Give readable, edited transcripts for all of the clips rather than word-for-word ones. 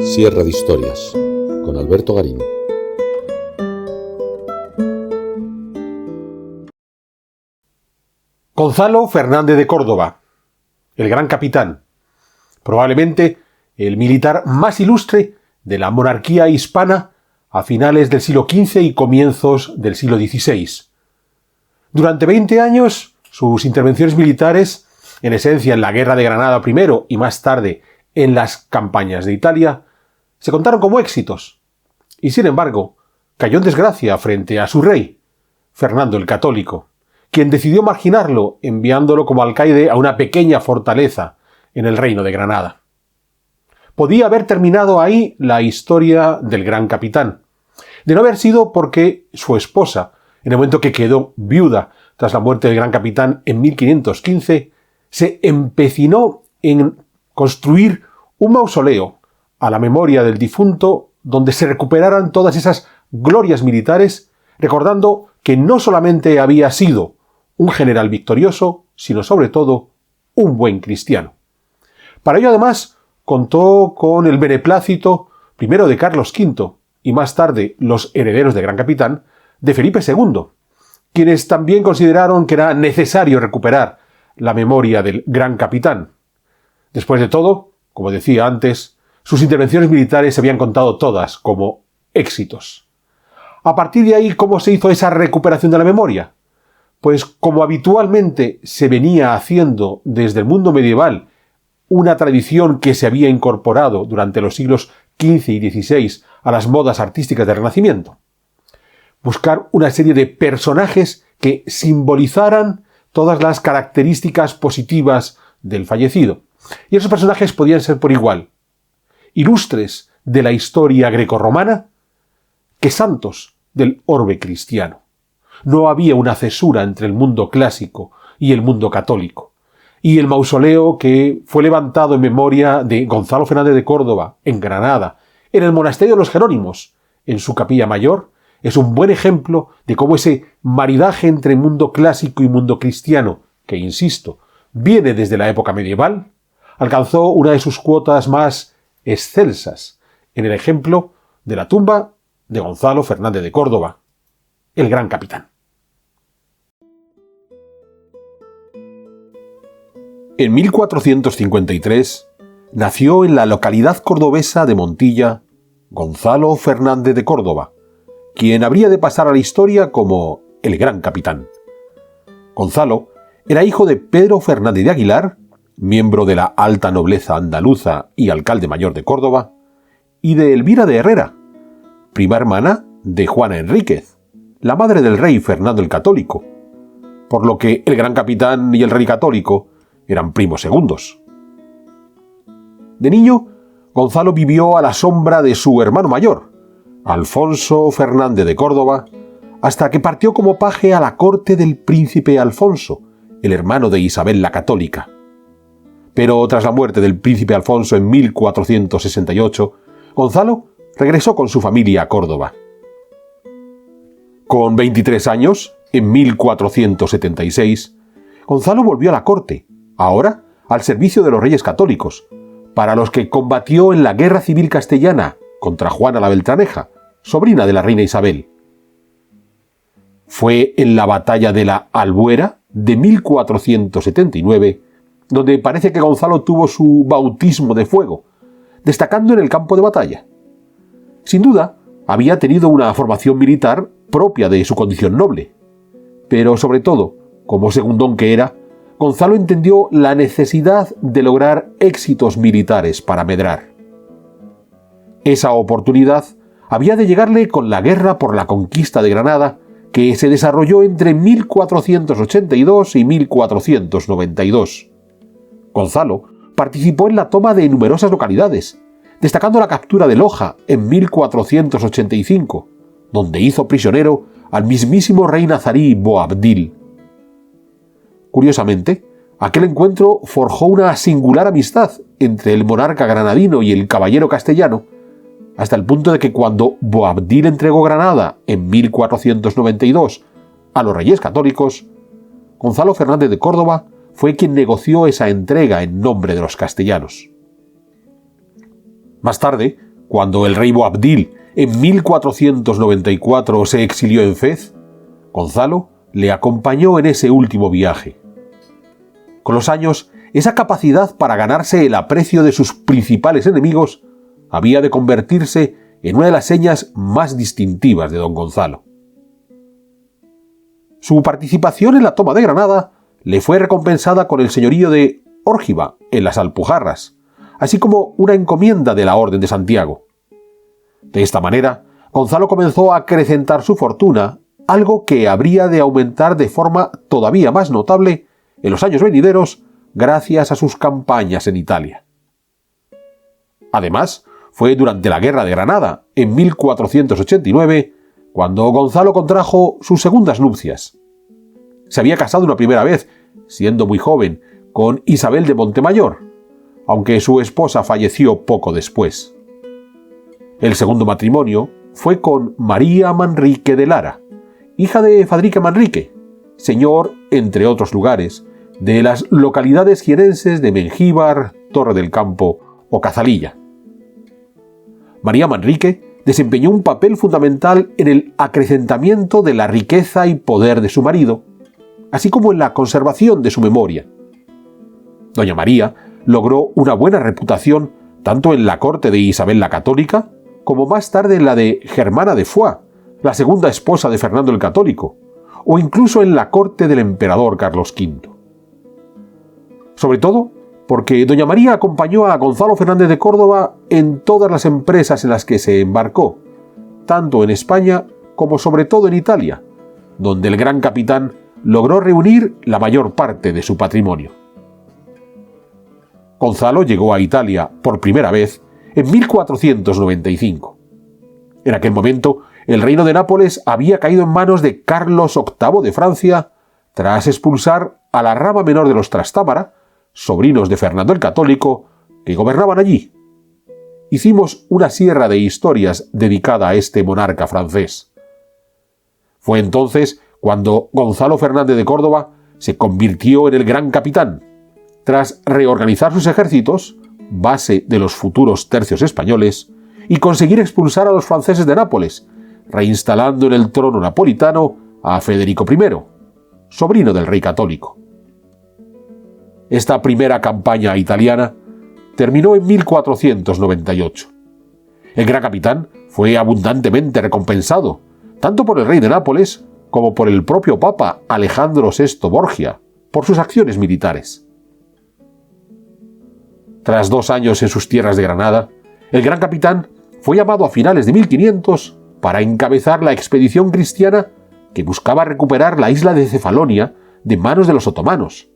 Sierra de Historias, con Alberto Garín. Gonzalo Fernández de Córdoba, el gran capitán, probablemente el militar más ilustre de la monarquía hispana a finales del siglo XV y comienzos del siglo XVI. Durante 20 años, sus intervenciones militares, en esencia en la Guerra de Granada primero y más tarde en las campañas de Italia, se contaron como éxitos, y sin embargo, cayó en desgracia frente a su rey, Fernando el Católico, quien decidió marginarlo enviándolo como alcaide a una pequeña fortaleza en el reino de Granada. Podía haber terminado ahí la historia del gran capitán, de no haber sido porque su esposa, en el momento que quedó viuda tras la muerte del gran capitán en 1515, se empecinó en construir un mausoleo a la memoria del difunto donde se recuperaran todas esas glorias militares, recordando que no solamente había sido un general victorioso, sino sobre todo un buen cristiano. Para ello, además, contó con el beneplácito primero de Carlos V y más tarde los herederos del gran capitán de Felipe II, quienes también consideraron que era necesario recuperar la memoria del gran capitán. Después de todo, como decía antes, sus intervenciones militares se habían contado todas como éxitos. A partir de ahí, ¿cómo se hizo esa recuperación de la memoria? Pues como habitualmente se venía haciendo desde el mundo medieval, una tradición que se había incorporado durante los siglos XV y XVI a las modas artísticas del Renacimiento. Buscar una serie de personajes que simbolizaran todas las características positivas del fallecido. Y esos personajes podían ser por igual ilustres de la historia grecorromana que santos del orbe cristiano. No había una cesura entre el mundo clásico y el mundo católico. Y el mausoleo que fue levantado en memoria de Gonzalo Fernández de Córdoba, en Granada, en el monasterio de los Jerónimos, en su capilla mayor, es un buen ejemplo de cómo ese maridaje entre mundo clásico y mundo cristiano, que, insisto, viene desde la época medieval, alcanzó una de sus cuotas más excelsas en el ejemplo de la tumba de Gonzalo Fernández de Córdoba, el gran capitán. En 1453 nació en la localidad cordobesa de Montilla Gonzalo Fernández de Córdoba, quien habría de pasar a la historia como el gran capitán. Gonzalo era hijo de Pedro Fernández de Aguilar, miembro de la alta nobleza andaluza y alcalde mayor de Córdoba, y de Elvira de Herrera, prima hermana de Juana Enríquez, la madre del rey Fernando el Católico, por lo que el gran capitán y el rey católico eran primos segundos. De niño, Gonzalo vivió a la sombra de su hermano mayor, Alfonso Fernández de Córdoba, hasta que partió como paje a la corte del príncipe Alfonso, el hermano de Isabel la Católica. Pero tras la muerte del príncipe Alfonso en 1468, Gonzalo regresó con su familia a Córdoba. Con 23 años, en 1476, Gonzalo volvió a la corte, ahora al servicio de los reyes católicos, para los que combatió en la Guerra Civil Castellana contra Juana la Beltraneja, sobrina de la reina Isabel. Fue en la batalla de la Albuera de 1479 donde parece que Gonzalo tuvo su bautismo de fuego, destacando en el campo de batalla. Sin duda, había tenido una formación militar propia de su condición noble, pero sobre todo, como segundón que era, Gonzalo entendió la necesidad de lograr éxitos militares para medrar. Esa oportunidad había de llegarle con la guerra por la conquista de Granada, que se desarrolló entre 1482 y 1492. Gonzalo participó en la toma de numerosas localidades, destacando la captura de Loja en 1485, donde hizo prisionero al mismísimo rey nazarí Boabdil. Curiosamente, aquel encuentro forjó una singular amistad entre el monarca granadino y el caballero castellano, hasta el punto de que cuando Boabdil entregó Granada en 1492 a los reyes católicos, Gonzalo Fernández de Córdoba fue quien negoció esa entrega en nombre de los castellanos. Más tarde, Cuando el rey Boabdil en 1494 se exilió en Fez, Gonzalo le acompañó en ese último viaje. Con los años, esa capacidad para ganarse el aprecio de sus principales enemigos había de convertirse en una de las señas más distintivas de don Gonzalo. Su participación en la toma de Granada le fue recompensada con el señorío de Órgiva en las Alpujarras, así como una encomienda de la Orden de Santiago. De esta manera, Gonzalo comenzó a acrecentar su fortuna, algo que habría de aumentar de forma todavía más notable en los años venideros gracias a sus campañas en Italia. Además, fue durante la Guerra de Granada, en 1489, cuando Gonzalo contrajo sus segundas nupcias. Se había casado una primera vez, siendo muy joven, con Isabel de Montemayor, aunque su esposa falleció poco después. El segundo matrimonio fue con María Manrique de Lara, hija de Fadrique Manrique, señor, entre otros lugares, de las localidades jienenses de Mengíbar, Torre del Campo o Cazalilla. María Manrique desempeñó un papel fundamental en el acrecentamiento de la riqueza y poder de su marido, así como en la conservación de su memoria. Doña María logró una buena reputación tanto en la corte de Isabel la Católica como más tarde en la de Germana de Foix, la segunda esposa de Fernando el Católico, o incluso en la corte del emperador Carlos V. Sobre todo porque doña María acompañó a Gonzalo Fernández de Córdoba en todas las empresas en las que se embarcó, tanto en España como sobre todo en Italia, donde el gran capitán logró reunir la mayor parte de su patrimonio. Gonzalo llegó a Italia por primera vez en 1495. En aquel momento, el reino de Nápoles había caído en manos de Carlos VIII de Francia tras expulsar a la rama menor de los Trastámara, sobrinos de Fernando el Católico, que gobernaban allí. Hicimos una sierra de historias dedicada a este monarca francés. Fue entonces cuando Gonzalo Fernández de Córdoba se convirtió en el gran capitán, tras reorganizar sus ejércitos, base de los futuros tercios españoles, y conseguir expulsar a los franceses de Nápoles, reinstalando en el trono napolitano a Federico I, sobrino del rey católico. Esta primera campaña italiana terminó en 1498. El gran capitán fue abundantemente recompensado, tanto por el rey de Nápoles como por el propio Papa Alejandro VI Borgia, por sus acciones militares. Tras 2 años en sus tierras de Granada, el gran capitán fue llamado a finales de 1500 para encabezar la expedición cristiana que buscaba recuperar la isla de Cefalonia de manos de los otomanos.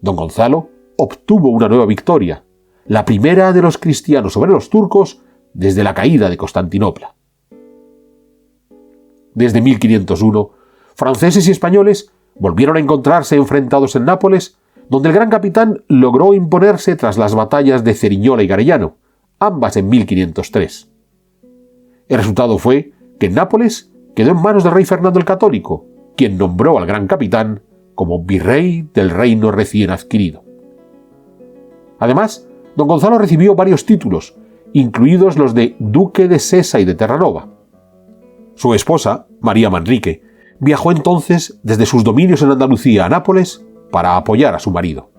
Don Gonzalo obtuvo una nueva victoria, la primera de los cristianos sobre los turcos desde la caída de Constantinopla. Desde 1501, franceses y españoles volvieron a encontrarse enfrentados en Nápoles, donde el gran capitán logró imponerse tras las batallas de Ceriñola y Garellano, ambas en 1503. El resultado fue que Nápoles quedó en manos del rey Fernando el Católico, quien nombró al gran capitán como virrey del reino recién adquirido. Además, don Gonzalo recibió varios títulos, incluidos los de duque de Sesa y de Terranova. Su esposa, María Manrique, viajó entonces desde sus dominios en Andalucía a Nápoles para apoyar a su marido.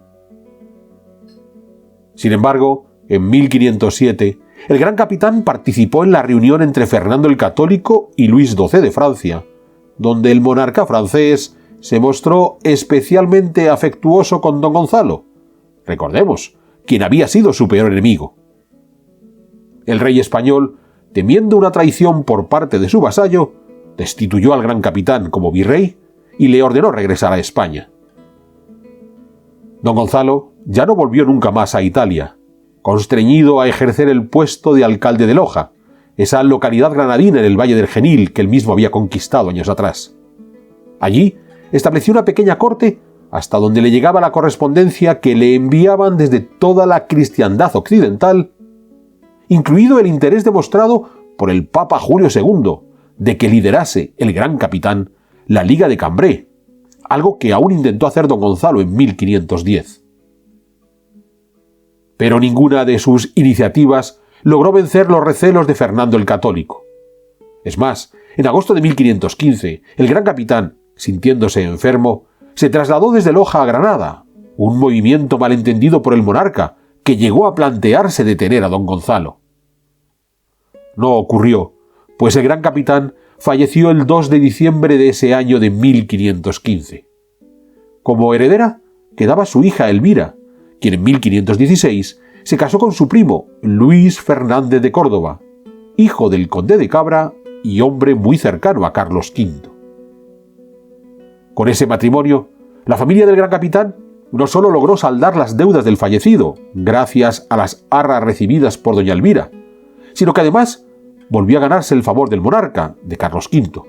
Sin embargo, en 1507, el gran capitán participó en la reunión entre Fernando el Católico y Luis XII de Francia, donde el monarca francés se mostró especialmente afectuoso con don Gonzalo, recordemos, quien había sido su peor enemigo. El rey español, temiendo una traición por parte de su vasallo, destituyó al gran capitán como virrey y le ordenó regresar a España. Don Gonzalo ya no volvió nunca más a Italia, constreñido a ejercer el puesto de alcalde de Loja, esa localidad granadina en el Valle del Genil que él mismo había conquistado años atrás. Allí estableció una pequeña corte hasta donde le llegaba la correspondencia que le enviaban desde toda la cristiandad occidental, incluido el interés demostrado por el Papa Julio II de que liderase el gran capitán la Liga de Cambrai, algo que aún intentó hacer don Gonzalo en 1510. Pero ninguna de sus iniciativas logró vencer los recelos de Fernando el Católico. Es más, en agosto de 1515, el gran capitán, sintiéndose enfermo, se trasladó desde Loja a Granada, un movimiento malentendido por el monarca, que llegó a plantearse detener a don Gonzalo. No ocurrió, pues el gran capitán falleció el 2 de diciembre de ese año de 1515. Como heredera quedaba su hija Elvira, quien en 1516 se casó con su primo Luis Fernández de Córdoba, hijo del conde de Cabra y hombre muy cercano a Carlos V. Con ese matrimonio, la familia del gran capitán no solo logró saldar las deudas del fallecido, gracias a las arras recibidas por doña Elvira, sino que además volvió a ganarse el favor del monarca, de Carlos V.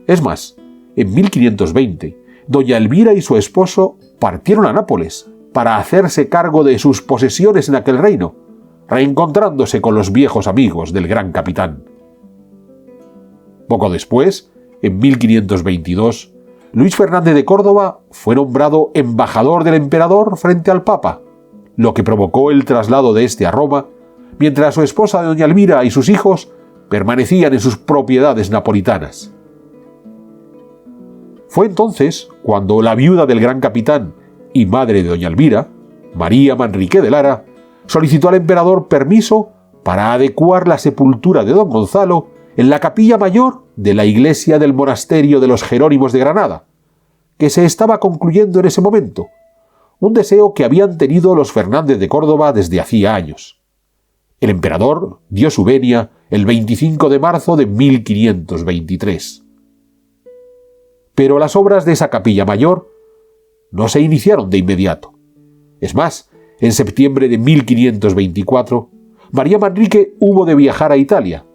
Es más, en 1520, doña Elvira y su esposo partieron a Nápoles para hacerse cargo de sus posesiones en aquel reino, reencontrándose con los viejos amigos del gran capitán. Poco después, en 1522, Luis Fernández de Córdoba fue nombrado embajador del emperador frente al Papa, lo que provocó el traslado de este a Roma, mientras su esposa doña Elvira y sus hijos permanecían en sus propiedades napolitanas. Fue entonces cuando la viuda del gran capitán y madre de doña Elvira, María Manrique de Lara, solicitó al emperador permiso para adecuar la sepultura de don Gonzalo en la capilla mayor de la iglesia del monasterio de los Jerónimos de Granada, que se estaba concluyendo en ese momento, un deseo que habían tenido los Fernández de Córdoba desde hacía años. El emperador dio su venia el 25 de marzo de 1523. Pero las obras de esa capilla mayor no se iniciaron de inmediato. Es más, en septiembre de 1524, María Manrique hubo de viajar a Italia.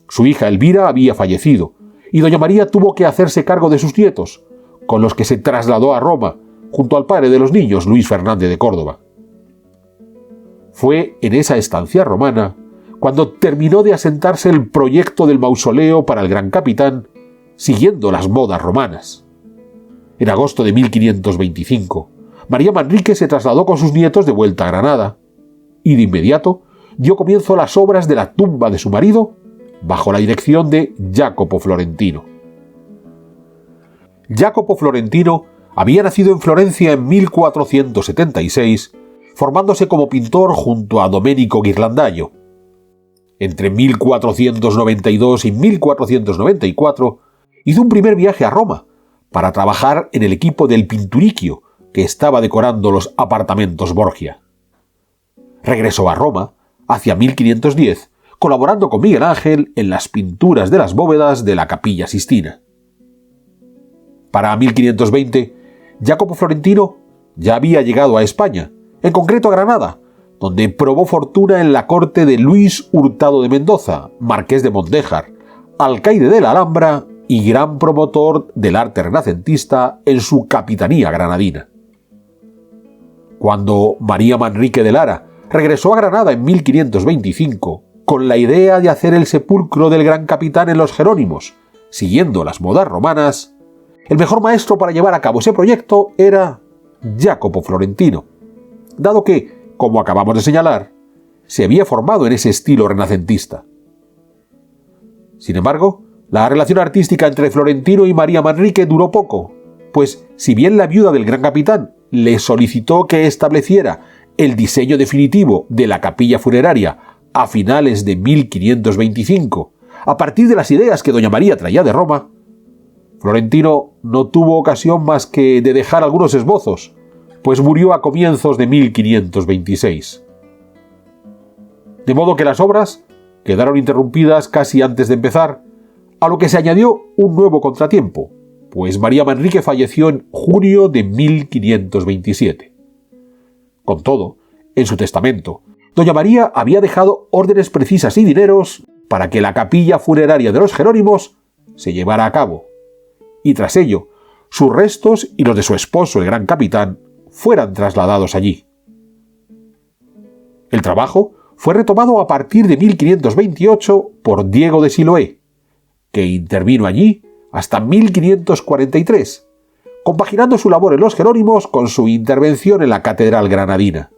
Su hija Elvira había fallecido, y doña María tuvo que hacerse cargo de sus nietos, con los que se trasladó a Roma, junto al padre de los niños, Luis Fernández de Córdoba. Fue en esa estancia romana cuando terminó de asentarse el proyecto del mausoleo para el gran capitán, siguiendo las modas romanas. En agosto de 1525, María Manrique se trasladó con sus nietos de vuelta a Granada, y de inmediato dio comienzo a las obras de la tumba de su marido, bajo la dirección de Jacopo Florentino. Jacopo Florentino había nacido en Florencia en 1476, formándose como pintor junto a Domenico Ghirlandaio. Entre 1492 y 1494 hizo un primer viaje a Roma para trabajar en el equipo del Pinturicchio, que estaba decorando los apartamentos Borgia. Regresó a Roma hacia 1510, colaborando con Miguel Ángel en las pinturas de las bóvedas de la Capilla Sistina. Para 1520, Jacopo Florentino ya había llegado a España, en concreto a Granada, donde probó fortuna en la corte de Luis Hurtado de Mendoza, marqués de Mondéjar, alcaide de la Alhambra y gran promotor del arte renacentista en su capitanía granadina. Cuando María Manrique de Lara regresó a Granada en 1525, con la idea de hacer el sepulcro del gran capitán en los Jerónimos, siguiendo las modas romanas, el mejor maestro para llevar a cabo ese proyecto era Jacopo Florentino, dado que, como acabamos de señalar, se había formado en ese estilo renacentista. Sin embargo, la relación artística entre Florentino y María Manrique duró poco, pues si bien la viuda del gran capitán le solicitó que estableciera el diseño definitivo de la capilla funeraria a finales de 1525, a partir de las ideas que doña María traía de Roma, Florentino no tuvo ocasión más que de dejar algunos esbozos, pues murió a comienzos de 1526. De modo que las obras quedaron interrumpidas casi antes de empezar, a lo que se añadió un nuevo contratiempo, pues María Manrique falleció en junio de 1527. Con todo, en su testamento, doña María había dejado órdenes precisas y dineros para que la capilla funeraria de los Jerónimos se llevara a cabo, y tras ello, sus restos y los de su esposo, el gran capitán, fueran trasladados allí. El trabajo fue retomado a partir de 1528 por Diego de Siloé, que intervino allí hasta 1543, compaginando su labor en los Jerónimos con su intervención en la catedral granadina.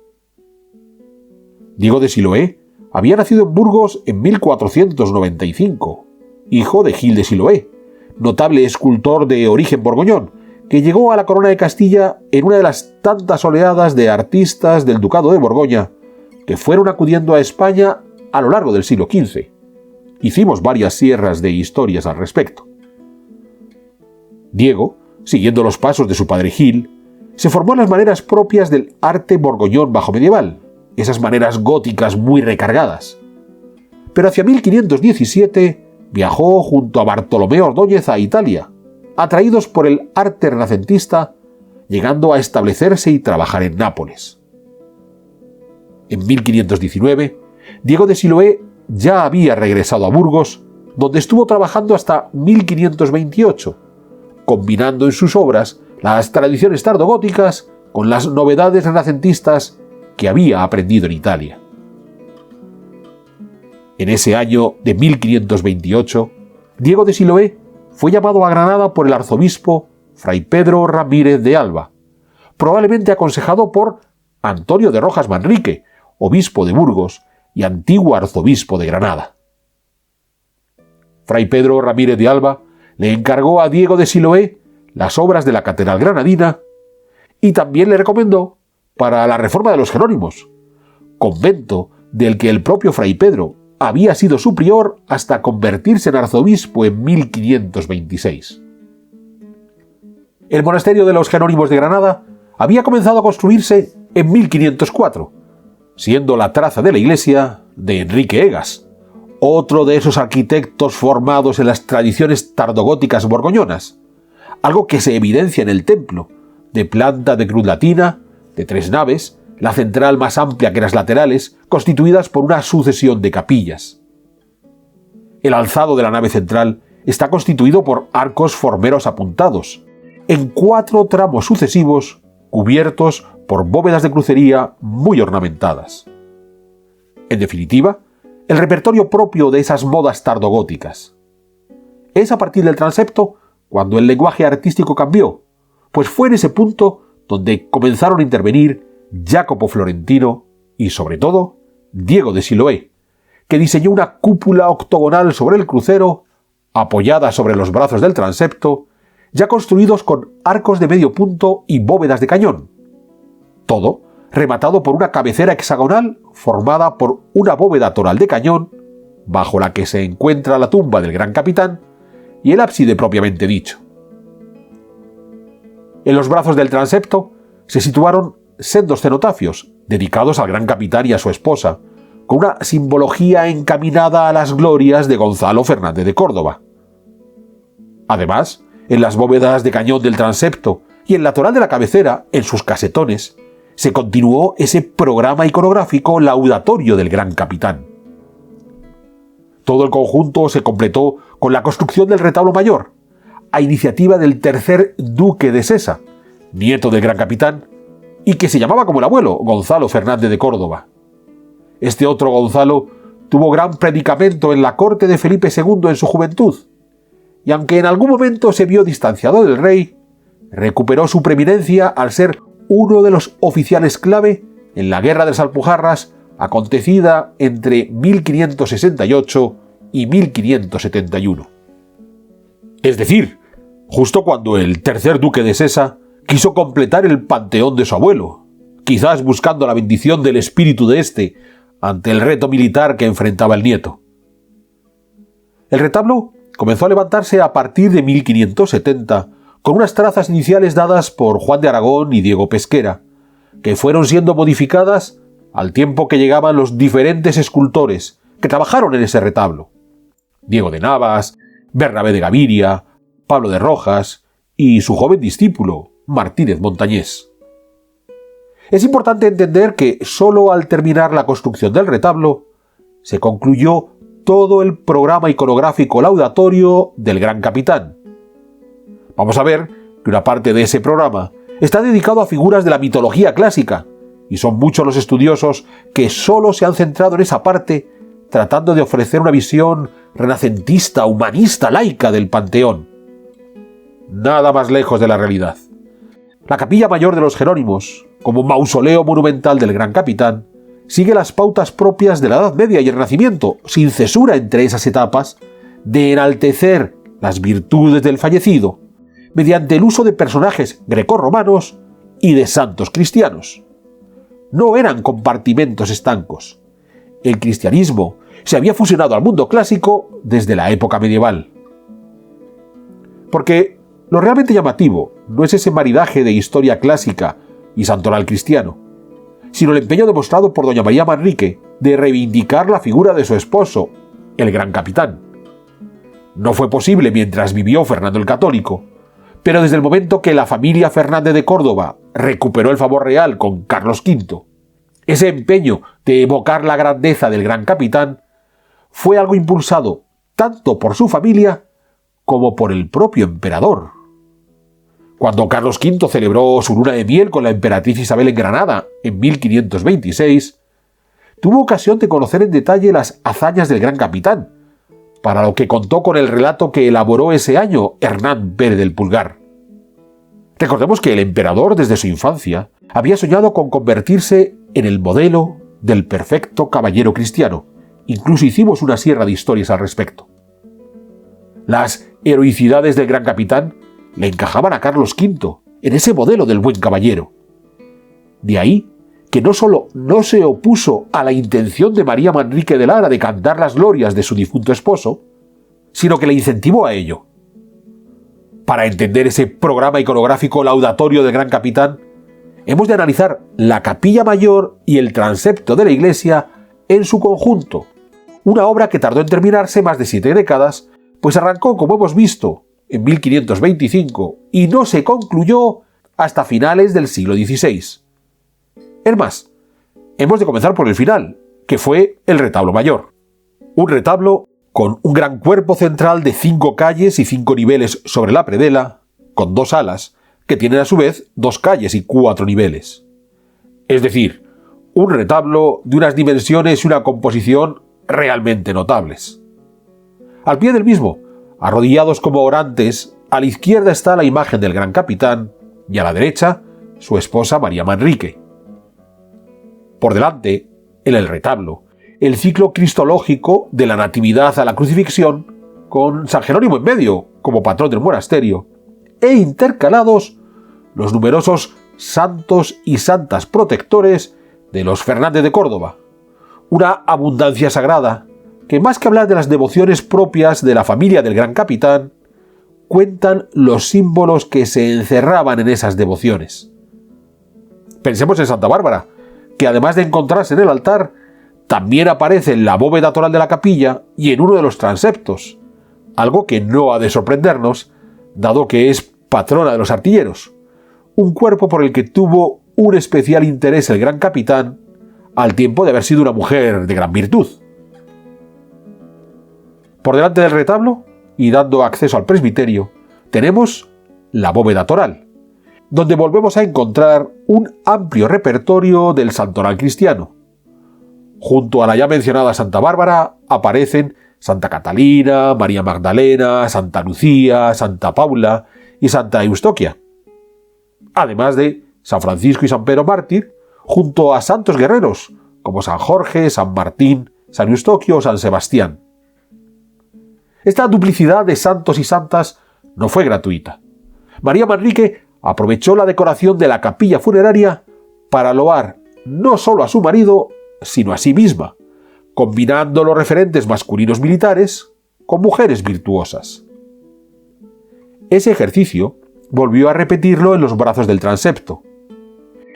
Diego de Siloé había nacido en Burgos en 1495, hijo de Gil de Siloé, notable escultor de origen borgoñón, que llegó a la corona de Castilla en una de las tantas oleadas de artistas del Ducado de Borgoña que fueron acudiendo a España a lo largo del siglo XV. Hicimos varias sierras de historias al respecto. Diego, siguiendo los pasos de su padre Gil, se formó en las maneras propias del arte borgoñón bajo medieval, esas maneras góticas muy recargadas. Pero hacia 1517 viajó junto a Bartolomé Ordóñez a Italia, atraídos por el arte renacentista, llegando a establecerse y trabajar en Nápoles. En 1519, Diego de Siloé ya había regresado a Burgos, donde estuvo trabajando hasta 1528, combinando en sus obras las tradiciones tardogóticas con las novedades renacentistas que había aprendido en Italia. En ese año de 1528, Diego de Siloé fue llamado a Granada por el arzobispo Fray Pedro Ramírez de Alba, probablemente aconsejado por Antonio de Rojas Manrique, obispo de Burgos y antiguo arzobispo de Granada. Fray Pedro Ramírez de Alba le encargó a Diego de Siloé las obras de la catedral granadina y también le recomendó para la reforma de los Jerónimos, convento del que el propio Fray Pedro había sido su prior hasta convertirse en arzobispo en 1526. El monasterio de los Jerónimos de Granada había comenzado a construirse en 1504, siendo la traza de la iglesia de Enrique Egas, otro de esos arquitectos formados en las tradiciones tardogóticas borgoñonas, algo que se evidencia en el templo, de planta de cruz latina, de 3 naves, la central más amplia que las laterales, constituidas por una sucesión de capillas. El alzado de la nave central está constituido por arcos formeros apuntados, en 4 tramos sucesivos, cubiertos por bóvedas de crucería muy ornamentadas. En definitiva, el repertorio propio de esas modas tardogóticas. Es a partir del transepto cuando el lenguaje artístico cambió, pues fue en ese punto donde comenzaron a intervenir Jacopo Florentino y, sobre todo, Diego de Siloé, que diseñó una cúpula octogonal sobre el crucero, apoyada sobre los brazos del transepto, ya construidos con arcos de medio punto y bóvedas de cañón. Todo rematado por una cabecera hexagonal formada por una bóveda toral de cañón, bajo la que se encuentra la tumba del gran capitán y el ábside propiamente dicho. En los brazos del transepto se situaron sendos cenotafios dedicados al gran capitán y a su esposa, con una simbología encaminada a las glorias de Gonzalo Fernández de Córdoba. Además, en las bóvedas de cañón del transepto y en la toral de la cabecera, en sus casetones, se continuó ese programa iconográfico laudatorio del gran capitán. Todo el conjunto se completó con la construcción del retablo mayor, a iniciativa del tercer duque de Sesa, nieto del gran capitán, y que se llamaba como el abuelo, Gonzalo Fernández de Córdoba. Este otro Gonzalo tuvo gran predicamento en la corte de Felipe II en su juventud, y aunque en algún momento se vio distanciado del rey, recuperó su preeminencia al ser uno de los oficiales clave en la Guerra de las Alpujarras, acontecida entre 1568 y 1571. Es decir, justo cuando el tercer duque de Sesa quiso completar el panteón de su abuelo, quizás buscando la bendición del espíritu de éste ante el reto militar que enfrentaba el nieto. El retablo comenzó a levantarse a partir de 1570, con unas trazas iniciales dadas por Juan de Aragón y Diego Pesquera, que fueron siendo modificadas al tiempo que llegaban los diferentes escultores que trabajaron en ese retablo: Diego de Navas, Bernabé de Gaviria, Pablo de Rojas y su joven discípulo, Martínez Montañés. Es importante entender que solo al terminar la construcción del retablo se concluyó todo el programa iconográfico laudatorio del gran capitán. Vamos a ver que una parte de ese programa está dedicado a figuras de la mitología clásica, y son muchos los estudiosos que solo se han centrado en esa parte, tratando de ofrecer una visión renacentista, humanista, laica del panteón. Nada más lejos de la realidad. La capilla mayor de los Jerónimos, como mausoleo monumental del gran capitán, sigue las pautas propias de la Edad Media y el Renacimiento, sin cesura entre esas etapas, de enaltecer las virtudes del fallecido mediante el uso de personajes grecorromanos y de santos cristianos. No eran compartimentos estancos. El cristianismo se había fusionado al mundo clásico desde la época medieval. Porque lo realmente llamativo no es ese maridaje de historia clásica y santoral cristiano, sino el empeño demostrado por doña María Manrique de reivindicar la figura de su esposo, el gran capitán. No fue posible mientras vivió Fernando el Católico, pero desde el momento que la familia Fernández de Córdoba recuperó el favor real con Carlos V, ese empeño de evocar la grandeza del gran capitán fue algo impulsado tanto por su familia como por el propio emperador. Cuando Carlos V celebró su luna de miel con la emperatriz Isabel en Granada en 1526, tuvo ocasión de conocer en detalle las hazañas del gran capitán, para lo que contó con el relato que elaboró ese año Hernán Pérez del Pulgar. Recordemos que el emperador desde su infancia había soñado con convertirse en el modelo del perfecto caballero cristiano. Incluso hicimos una sierra de historias al respecto. Las heroicidades del gran capitán le encajaban a Carlos V en ese modelo del buen caballero. De ahí que no solo no se opuso a la intención de María Manrique de Lara de cantar las glorias de su difunto esposo, sino que le incentivó a ello. Para entender ese programa iconográfico laudatorio del gran capitán, hemos de analizar la capilla mayor y el transepto de la iglesia en su conjunto, una obra que tardó en terminarse más de 7 décadas, pues arrancó, como hemos visto, en 1525 y no se concluyó hasta finales del siglo XVI. Es más, hemos de comenzar por el final, que fue el retablo mayor. Un retablo con un gran cuerpo central de 5 calles y 5 niveles sobre la predela, con 2 alas, que tienen a su vez 2 calles y 4 niveles. Es decir, un retablo de unas dimensiones y una composición realmente notables. Al pie del mismo, arrodillados como orantes, a la izquierda está la imagen del gran capitán y a la derecha su esposa María Manrique. Por delante, en el retablo, el ciclo cristológico de la Natividad a la Crucifixión, con San Jerónimo en medio como patrón del monasterio, e intercalados los numerosos santos y santas protectores de los Fernández de Córdoba, una abundancia sagrada que, más que hablar de las devociones propias de la familia del gran capitán, cuentan los símbolos que se encerraban en esas devociones. Pensemos en Santa Bárbara, que además de encontrarse en el altar, también aparece en la bóveda toral de la capilla y en uno de los transeptos, algo que no ha de sorprendernos, dado que es patrona de los artilleros, un cuerpo por el que tuvo un especial interés el gran capitán, al tiempo de haber sido una mujer de gran virtud. Por delante del retablo, y dando acceso al presbiterio, tenemos la bóveda toral, donde volvemos a encontrar un amplio repertorio del santoral cristiano. Junto a la ya mencionada Santa Bárbara aparecen Santa Catalina, María Magdalena, Santa Lucía, Santa Paula y Santa Eustoquia, además de San Francisco y San Pedro Mártir, junto a santos guerreros como San Jorge, San Martín, San Eustoquio o San Sebastián. Esta duplicidad de santos y santas no fue gratuita. María Manrique aprovechó la decoración de la capilla funeraria para loar no solo a su marido, sino a sí misma, combinando los referentes masculinos militares con mujeres virtuosas. Ese ejercicio volvió a repetirlo en los brazos del transepto.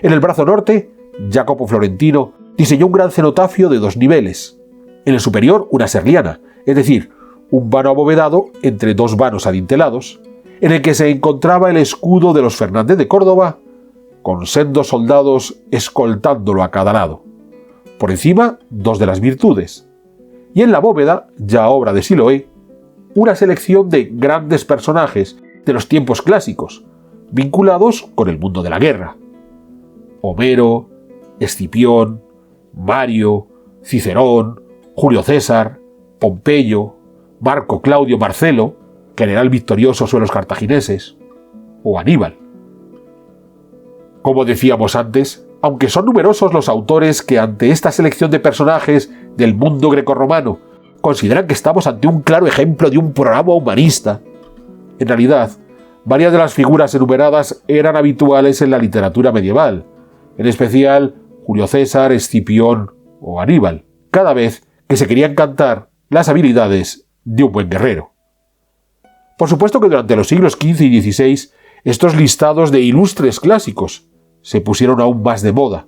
En el brazo norte, Jacopo Florentino diseñó un gran cenotafio de 2 niveles. En el superior, una serliana, es decir, un vano abovedado entre 2 vanos adintelados, en el que se encontraba el escudo de los Fernández de Córdoba, con sendos soldados escoltándolo a cada lado. Por encima, 2 de las virtudes. Y en la bóveda, ya obra de Siloé, una selección de grandes personajes de los tiempos clásicos, vinculados con el mundo de la guerra. Homero, Escipión, Mario, Cicerón, Julio César, Pompeyo, Marco Claudio Marcelo, general victorioso sobre los cartagineses, o Aníbal. Como decíamos antes, aunque son numerosos los autores que ante esta selección de personajes del mundo grecorromano consideran que estamos ante un claro ejemplo de un programa humanista, en realidad, varias de las figuras enumeradas eran habituales en la literatura medieval, en especial Julio César, Escipión o Aníbal, cada vez que se querían cantar las habilidades de un buen guerrero. Por supuesto que durante los siglos XV y XVI estos listados de ilustres clásicos se pusieron aún más de moda,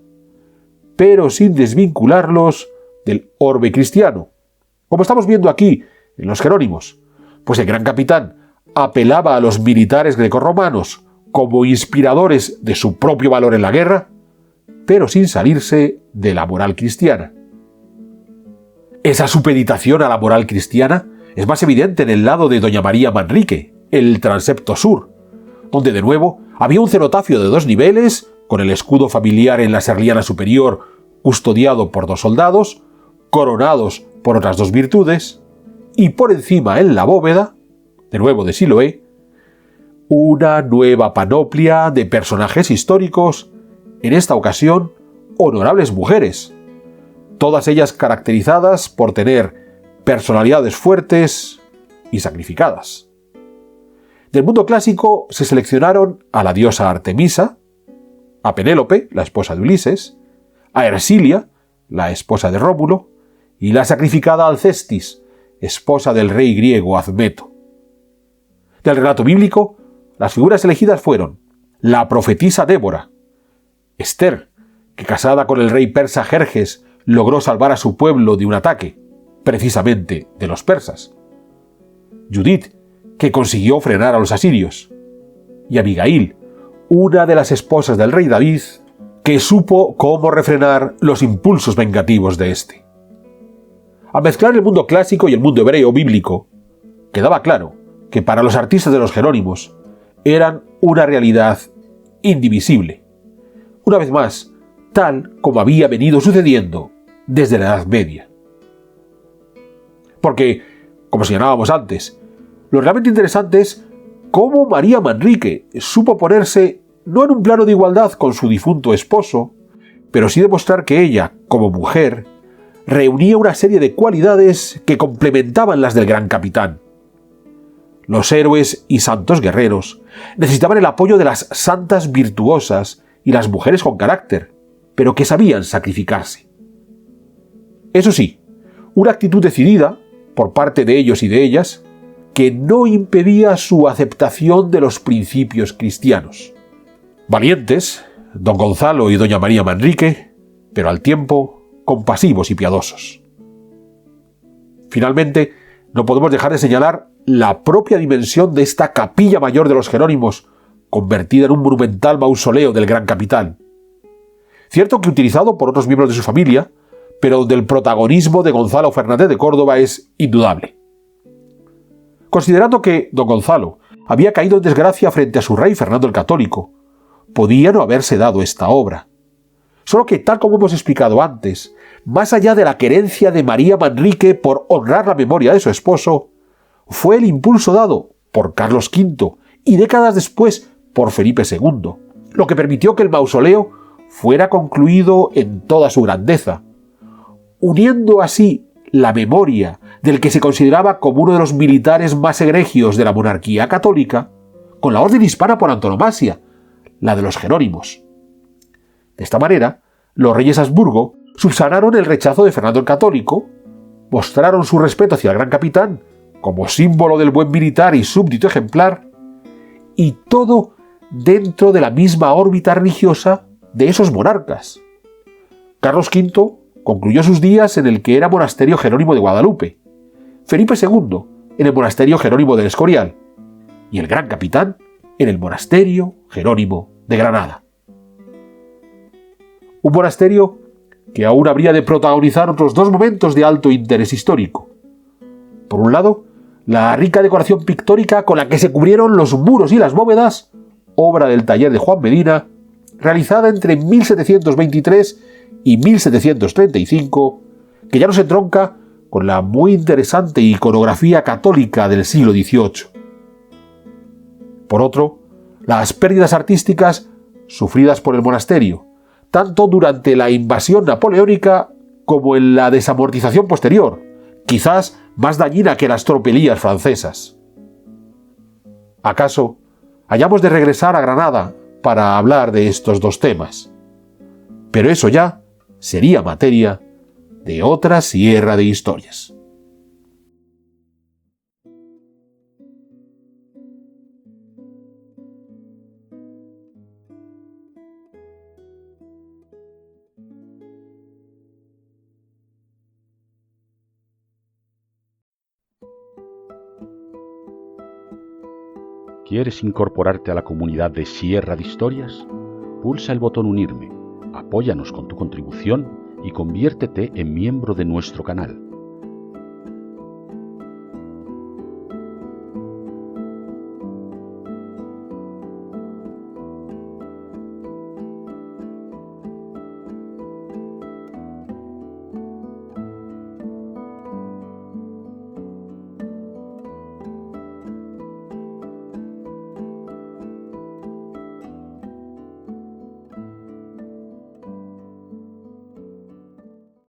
pero sin desvincularlos del orbe cristiano, como estamos viendo aquí en los Jerónimos, pues el gran capitán apelaba a los militares grecorromanos como inspiradores de su propio valor en la guerra, pero sin salirse de la moral cristiana. Esa supeditación a la moral cristiana es más evidente en el lado de doña María Manrique, el transepto sur, donde de nuevo había un cenotafio de 2 niveles, con el escudo familiar en la serliana superior custodiado por 2 soldados, coronados por otras 2 virtudes, y por encima en la bóveda, de nuevo de Siloé, una nueva panoplia de personajes históricos, en esta ocasión honorables mujeres, todas ellas caracterizadas por tener personalidades fuertes y sacrificadas. Del mundo clásico se seleccionaron a la diosa Artemisa, a Penélope, la esposa de Ulises, a Hersilia, la esposa de Rómulo, y la sacrificada Alcestis, esposa del rey griego Admeto. Del relato bíblico, las figuras elegidas fueron la profetisa Débora, Esther, que casada con el rey persa Jerjes logró salvar a su pueblo de un ataque, precisamente de los persas, Judith, que consiguió frenar a los asirios, y Abigail, una de las esposas del rey David, que supo cómo refrenar los impulsos vengativos de éste. Al mezclar el mundo clásico y el mundo hebreo bíblico, quedaba claro que para los artistas de los Jerónimos eran una realidad indivisible, una vez más, tal como había venido sucediendo desde la Edad Media. Porque, como señalábamos antes, lo realmente interesante es cómo María Manrique supo ponerse no en un plano de igualdad con su difunto esposo, pero sí demostrar que ella, como mujer, reunía una serie de cualidades que complementaban las del gran capitán. Los héroes y santos guerreros necesitaban el apoyo de las santas virtuosas y las mujeres con carácter, pero que sabían sacrificarse. Eso sí, una actitud decidida, por parte de ellos y de ellas, que no impedía su aceptación de los principios cristianos. Valientes, don Gonzalo y doña María Manrique, pero al tiempo compasivos y piadosos. Finalmente, no podemos dejar de señalar la propia dimensión de esta capilla mayor de los Jerónimos, convertida en un monumental mausoleo del gran capitán. Cierto que utilizado por otros miembros de su familia, pero donde el protagonismo de Gonzalo Fernández de Córdoba es indudable. Considerando que don Gonzalo había caído en desgracia frente a su rey Fernando el Católico, podía no haberse dado esta obra. Solo que, tal como hemos explicado antes, más allá de la querencia de María Manrique por honrar la memoria de su esposo, fue el impulso dado por Carlos V y décadas después por Felipe II, lo que permitió que el mausoleo fuera concluido en toda su grandeza, uniendo así la memoria del que se consideraba como uno de los militares más egregios de la monarquía católica con la orden hispana por antonomasia, la de los Jerónimos. De esta manera, los reyes Habsburgo subsanaron el rechazo de Fernando el Católico, mostraron su respeto hacia el gran capitán como símbolo del buen militar y súbdito ejemplar, y todo dentro de la misma órbita religiosa de esos monarcas. Carlos V concluyó sus días en el que era monasterio Jerónimo de Guadalupe, Felipe II en el monasterio Jerónimo del Escorial, y el gran capitán en el monasterio Jerónimo de Granada. Un monasterio que aún habría de protagonizar otros 2 momentos de alto interés histórico. Por un lado, la rica decoración pictórica con la que se cubrieron los muros y las bóvedas, obra del taller de Juan Medina, realizada entre 1723 y 1735, que ya no se entronca con la muy interesante iconografía católica del siglo XVIII. Por otro, las pérdidas artísticas sufridas por el monasterio, tanto durante la invasión napoleónica como en la desamortización posterior, quizás más dañina que las tropelías francesas. ¿Acaso hayamos de regresar a Granada para hablar de estos dos temas? Pero eso ya sería materia de otra sierra de historias. ¿Quieres incorporarte a la comunidad de Sierra de Historias? Pulsa el botón Unirme, apóyanos con tu contribución y conviértete en miembro de nuestro canal.